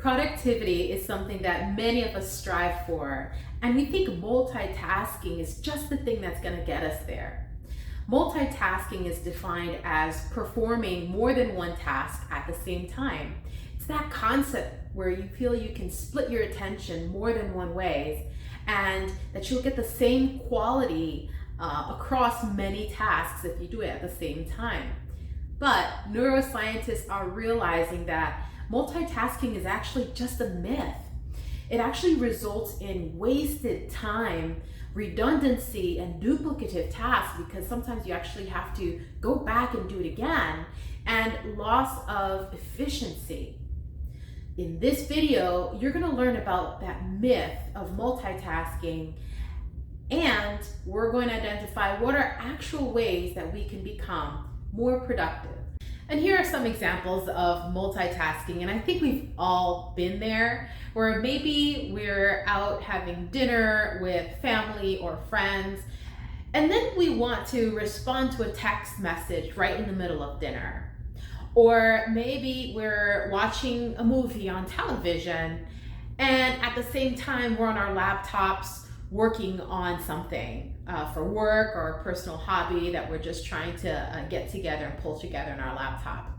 Productivity is something that many of us strive for, and we think multitasking is just the thing that's going to get us there. Multitasking is defined as performing more than one task at the same time. It's that concept where you feel you can split your attention more than one way and that you'll get the same quality across many tasks if you do it at the same time. But neuroscientists are realizing that multitasking is actually just a myth. It actually results in wasted time, redundancy, and duplicative tasks because sometimes you actually have to go back and do it again, and loss of efficiency. In this video, you're going to learn about that myth of multitasking, and we're going to identify what are actual ways that we can become more productive. And here are some examples of multitasking, and I think we've all been there, where maybe we're out having dinner with family or friends, and then we want to respond to a text message right in the middle of dinner. Or maybe we're watching a movie on television, and at the same time we're on our laptops working on something for work or a personal hobby that we're just trying to get together and pull together in our laptop.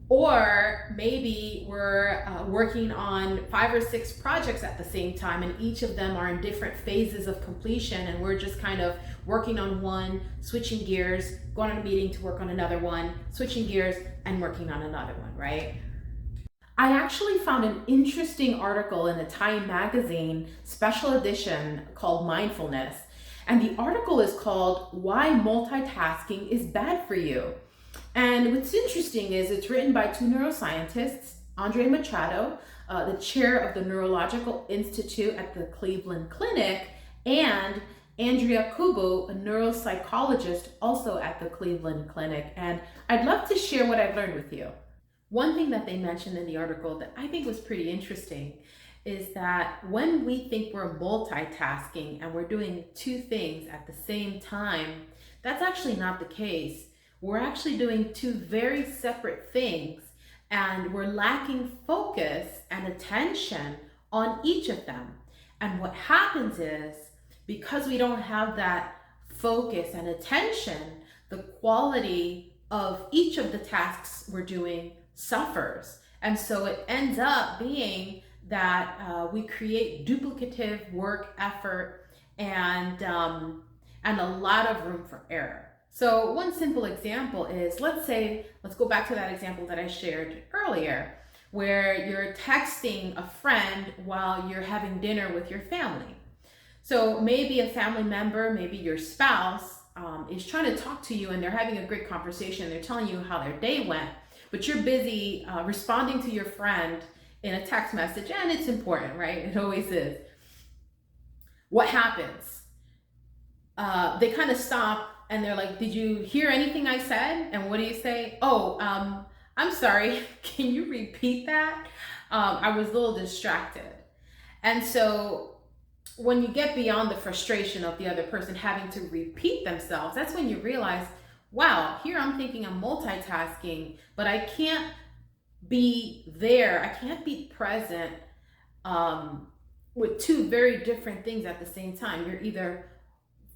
Or maybe we're working on 5 or 6 projects at the same time, and each of them are in different phases of completion, and we're just kind of working on one, switching gears, going on a meeting to work on another one, switching gears, and working on another one, right? I actually found an interesting article in the Time magazine special edition called Mindfulness. And the article is called Why Multitasking is Bad for You. And what's interesting is it's written by 2 neuroscientists, Andre Machado, the chair of the Neurological Institute at the Cleveland Clinic, and Andrea Kubo, a neuropsychologist also at the Cleveland Clinic. And I'd love to share what I've learned with you. One thing that they mentioned in the article that I think was pretty interesting is that when we think we're multitasking and we're doing 2 things at the same time, that's actually not the case. We're actually doing 2 very separate things, and we're lacking focus and attention on each of them. And what happens is, because we don't have that focus and attention, the quality of each of the tasks we're doing suffers. And so it ends up being that we create duplicative work effort and a lot of room for error. So one simple example is, let's go back to that example that I shared earlier, where you're texting a friend while you're having dinner with your family. So maybe a family member, maybe your spouse, is trying to talk to you, and they're having a great conversation. They're telling you how their day went, but you're busy responding to your friend in a text message, and it's important, right? It always is. What happens? They kind of stop and they're like, "Did you hear anything I said?" And what do you say? "Oh, I'm sorry. Can you repeat that? I was a little distracted." And so when you get beyond the frustration of the other person having to repeat themselves, that's when you realize, wow, here I'm thinking I'm multitasking, but I can't be there. I can't be present with 2 very different things at the same time. You're either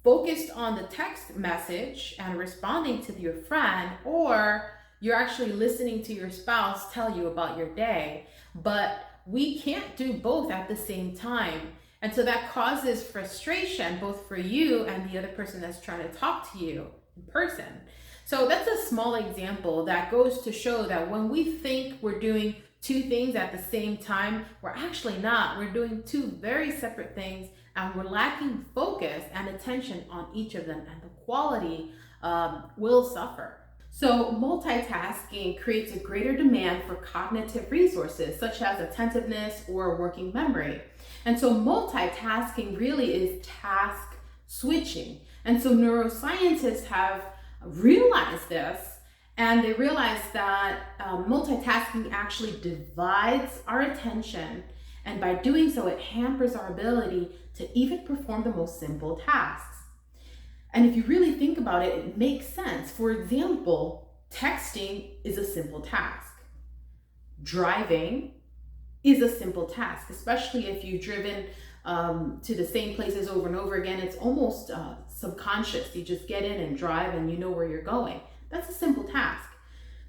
focused on the text message and responding to your friend, or you're actually listening to your spouse tell you about your day. But we can't do both at the same time. And so that causes frustration both for you and the other person that's trying to talk to you in person. So that's a small example that goes to show that when we think we're doing 2 things at the same time, we're actually not. We're doing 2 very separate things, and we're lacking focus and attention on each of them, and the quality will suffer. So multitasking creates a greater demand for cognitive resources, such as attentiveness or working memory. And so multitasking really is task switching. And so neuroscientists have realized this, and they realize that multitasking actually divides our attention, and by doing so, it hampers our ability to even perform the most simple tasks. And if you really think about it, it makes sense. For example, texting is a simple task. Driving is a simple task, especially if you've driven to the same places over and over again. It's almost subconscious. You just get in and drive and you know where you're going. That's a simple task.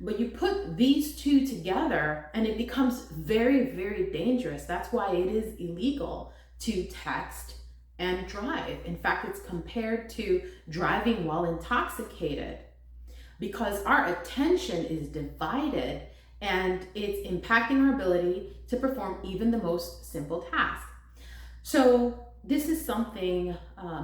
But you put these two together and it becomes very, very dangerous. That's why it is illegal to text and drive. In fact, it's compared to driving while intoxicated, because our attention is divided and it's impacting our ability to perform even the most simple task. So this is something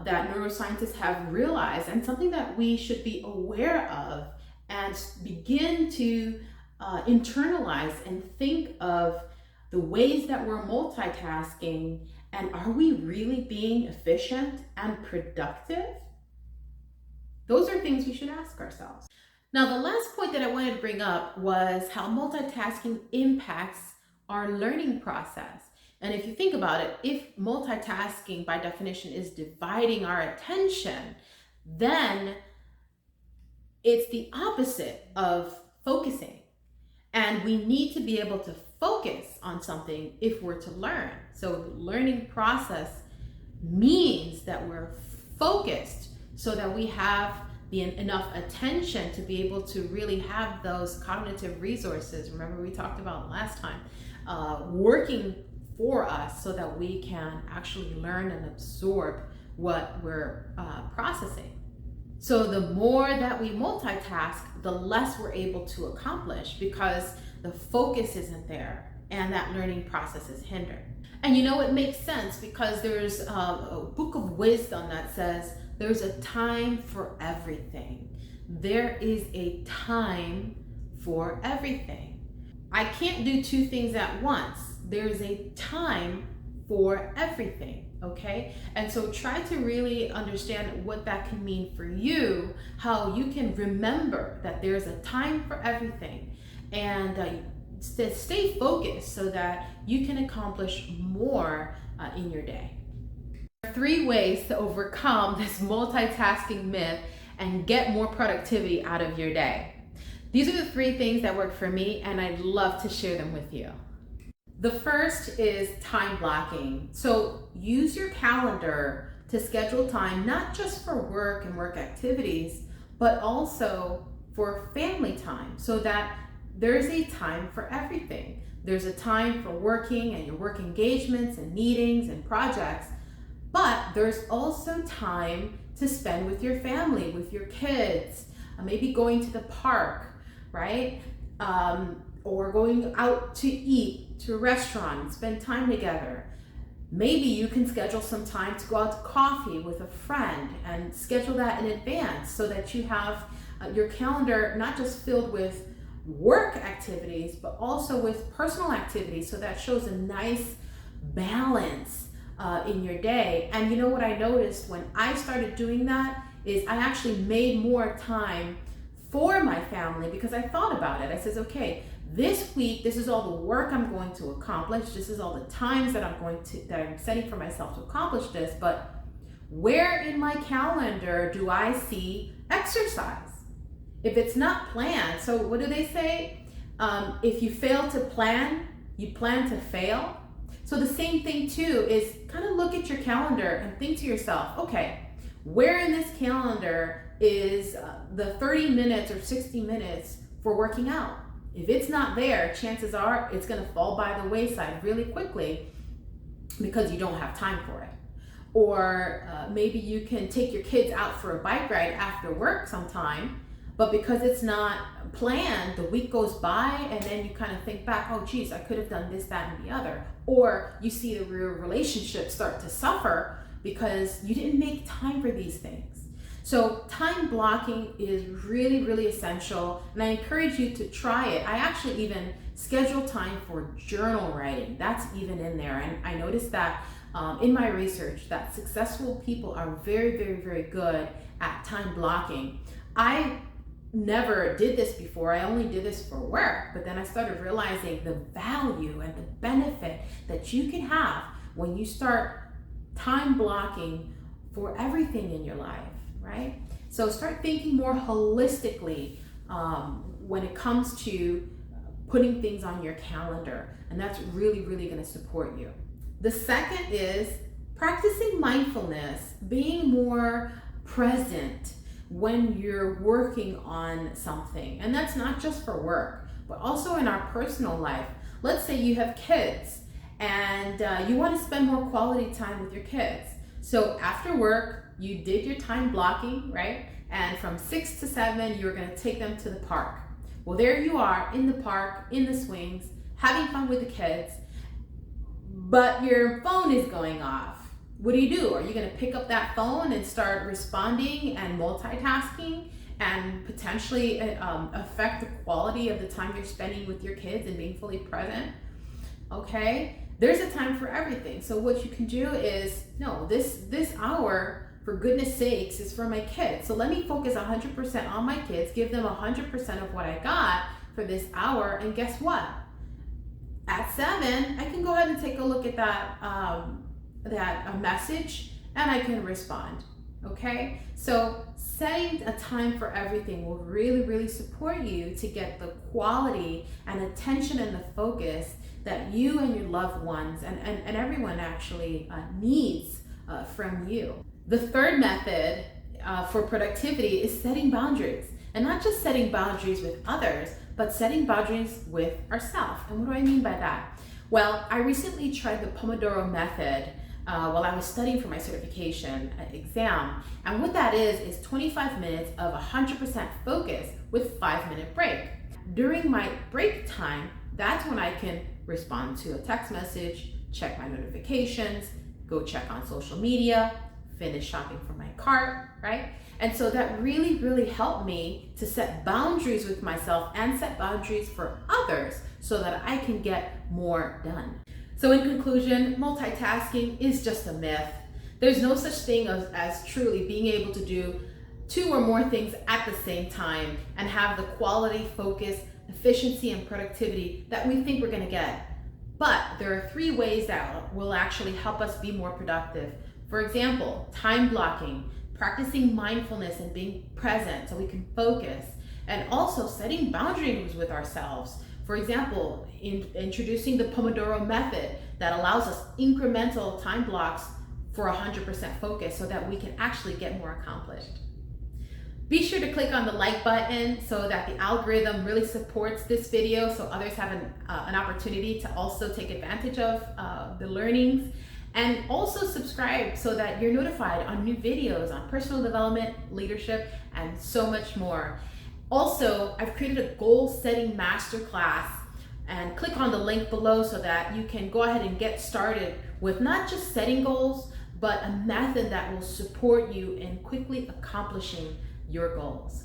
that neuroscientists have realized, and something that we should be aware of and begin to internalize and think of the ways that we're multitasking, and are we really being efficient and productive? Those are things we should ask ourselves. Now, the last point that I wanted to bring up was how multitasking impacts our learning process. And if you think about it, if multitasking by definition is dividing our attention, then it's the opposite of focusing. And we need to be able to focus on something if we're to learn. So the learning process means that we're focused so that we have enough attention to be able to really have those cognitive resources, remember we talked about last time, working for us so that we can actually learn and absorb what we're processing. So the more that we multitask, the less we're able to accomplish, because the focus isn't there and that learning process is hindered. And you know, it makes sense, because there's a book of wisdom that says there's a time for everything. There is a time for everything. I can't do two things at once. There's a time for everything, okay? And so try to really understand what that can mean for you, how you can remember that there's a time for everything, and stay focused so that you can accomplish more in your day. There are 3 ways to overcome this multitasking myth and get more productivity out of your day. These are the 3 things that work for me, and I'd love to share them with you. The first is time blocking. So use your calendar to schedule time, not just for work and work activities, but also for family time, so that there's a time for everything. There's a time for working and your work engagements and meetings and projects, but there's also time to spend with your family, with your kids, maybe going to the park, right? Or going out to eat, to a restaurant and spend time together. Maybe you can schedule some time to go out to coffee with a friend and schedule that in advance so that you have your calendar not just filled with work activities, but also with personal activities. So that shows a nice balance in your day. And you know what I noticed when I started doing that is I actually made more time for my family, because I thought about it. I says, okay, this week, this is all the work I'm going to accomplish. This is all the times that I'm setting for myself to accomplish this. But where in my calendar do I see exercise? If it's not planned, so what do they say? If you fail to plan, you plan to fail. So the same thing too is kind of look at your calendar and think to yourself, okay, where in this calendar is the 30 minutes or 60 minutes for working out? If it's not there, chances are it's going to fall by the wayside really quickly because you don't have time for it. Or maybe you can take your kids out for a bike ride after work sometime, but because it's not planned, the week goes by and then you kind of think back, oh geez, I could have done this, that, and the other. Or you see the real relationship start to suffer because you didn't make time for these things. So time blocking is really, really essential, and I encourage you to try it. I actually even schedule time for journal writing. That's even in there. And I noticed that in my research that successful people are very, very, very good at time blocking. I never did this before. I only did this for work, but then I started realizing the value and the benefit that you can have when you start time blocking for everything in your life, right? So start thinking more holistically when it comes to putting things on your calendar, and that's really, really going to support you. The second is practicing mindfulness, being more present when you're working on something. And that's not just for work, but also in our personal life. Let's say you have kids and you want to spend more quality time with your kids. So after work, you did your time blocking, right? And from 6 to 7, you're going to take them to the park. Well, there you are in the park, in the swings, having fun with the kids, but your phone is going off. What do? Are you going to pick up that phone and start responding and multitasking and potentially affect the quality of the time you're spending with your kids and being fully present? Okay, there's a time for everything. So what you can do is, no, this hour, for goodness sakes, is for my kids. So let me focus 100% on my kids, give them 100% of what I got for this hour, and guess what? At 7, I can go ahead and take a look at that message, and I can respond. Okay, so setting a time for everything will really, really support you to get the quality and attention and the focus that you and your loved ones and everyone actually needs from you. The third method for productivity is setting boundaries, and not just setting boundaries with others, but setting boundaries with ourselves. And what do I mean by that? Well, I recently tried the Pomodoro method while I was studying for my certification exam. And what that is 25 minutes of 100% focus with 5-minute break. During my break time, that's when I can respond to a text message, check my notifications, go check on social media, finish shopping for my cart, right? And so that really, really helped me to set boundaries with myself and set boundaries for others so that I can get more done. So in conclusion, multitasking is just a myth. There's no such thing as truly being able to do 2 or more things at the same time and have the quality, focus, efficiency, and productivity that we think we're going to get. But there are 3 ways that will actually help us be more productive. For example, time blocking, practicing mindfulness and being present so we can focus, and also setting boundaries with ourselves. For example, introducing the Pomodoro method that allows us incremental time blocks for 100% focus so that we can actually get more accomplished. Be sure to click on the like button so that the algorithm really supports this video so others have an opportunity to also take advantage of the learnings. And also subscribe so that you're notified on new videos on personal development, leadership, and so much more. Also, I've created a goal-setting masterclass, and click on the link below so that you can go ahead and get started with not just setting goals, but a method that will support you in quickly accomplishing your goals.